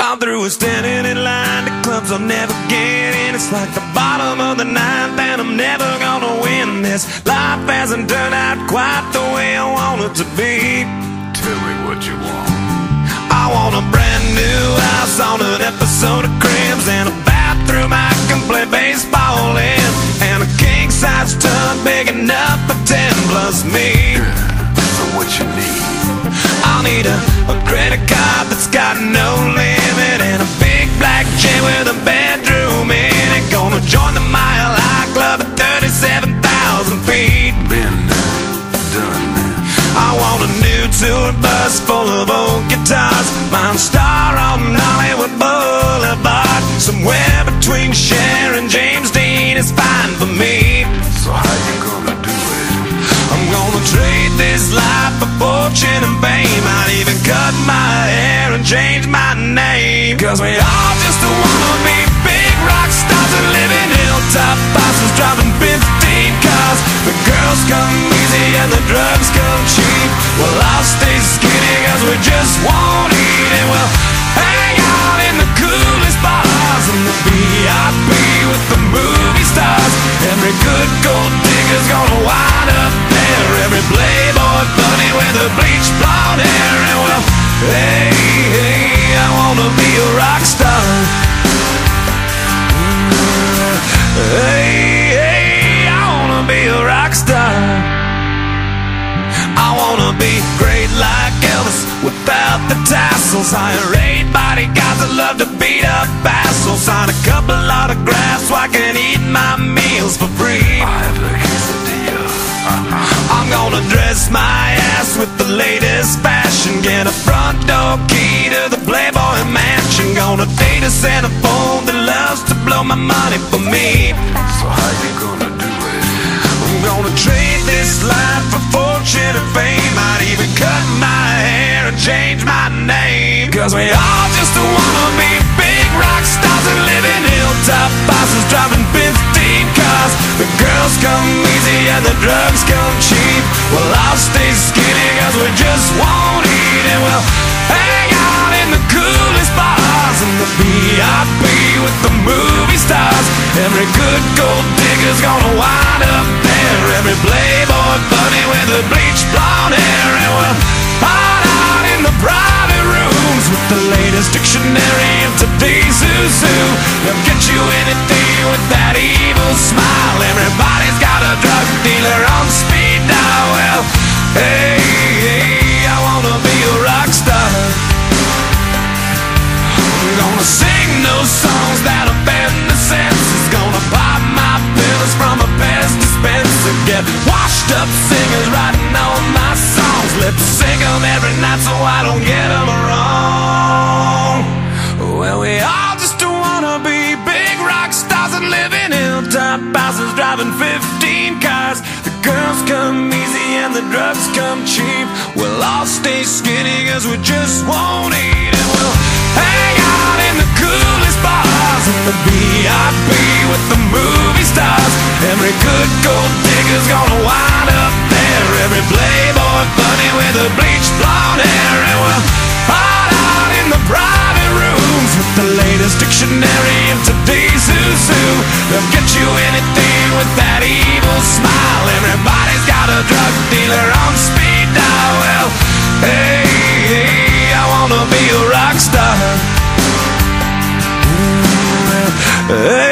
I'm through with standing in line to clubs I'll never get in. It's like the bottom of the ninth and I'm never gonna win this. Life hasn't turned out quite the way I want it to be. Tell me what you want. I want a brand new house on an episode of Cribs, and a bathroom I can play baseball in, and a king-size tub big enough for 10 plus me. So what you need? I'll need a credit card that's got no limit, and a big black jet with a bedroom in it. Gonna join the Mile High Club at 37,000 feet. Been done that. I want a new tour bus full of old guitars, mine star on Hollywood Boulevard. Somewhere between Cher and James Dean is fine for me. So how you gonna do it? I'm gonna trade this life for fortune and fame. I'd even cut my hair and change my name, 'cause we all just wanna be big rock stars and live in hilltop bosses, driving 15 cars. The girls come easy and the drugs come cheap. Well, I'll stay skinny 'cause we just won't eat, and we'll hang out in the coolest bars and the VIP with the movie stars. Every good gold digger's gonna wind up there, every playboy bunny with a bleached blonde hair. And well, hey, hey, I wanna be a rock star. Hey, hey, I wanna be a rock star. I wanna be great like Elvis without the tassels. Hire 8 bodyguards that love to beat up assholes. Sign a couple autographs so I can eat my meals for free. I have the quesadilla. I'm gonna dress my ass with the latest fashion, get a front door key to the Playboy Mansion. Gonna date a centerfold that loves to blow my money for me. So how you gonna do it? I'm gonna trade this life for fortune and fame. I'd even cut my hair and change my name, 'cause we all just wanna be big rock stars and live in hilltop bosses, driving 15 cars. The girls come easy and the drugs come cheap. Well, I'll stay skinny 'cause we just won't eat, and we'll hang out in the coolest bars and the VIP with the movie stars. Every good gold digger's gonna wind up there, every playboy bunny with a bleached blonde hair. And we'll hide out in the private rooms with the latest dictionary of today's who's who. They'll get you anything with that evil smile. Everybody's got a drug dealer on speed dial. Well, hey, hey, I wanna be a rock star. I'm gonna sing those songs that offend the senses. Gonna pop my pills from a Pez dispenser. Get washed up singers writing all my songs. Lip sync them every night so I don't get them wrong. Well, we all just wanna be big rock stars and live in hilltop houses, driving 15 cars. The girls come easy and the drugs come cheap. We'll all stay skinny 'cause we just won't eat, and we'll hang out in the coolest bars and the VIP with the movie stars. Every good gold digger's gonna wind up there, every playboy bunny with a bleached blonde hair. And we'll hide out in the private rooms with the latest dictionary of today's who's who. They'll get you anything with that evil smile. Everybody's got a drug dealer on speed dial. Well, hey, hey, I wanna be a rock star. Hey.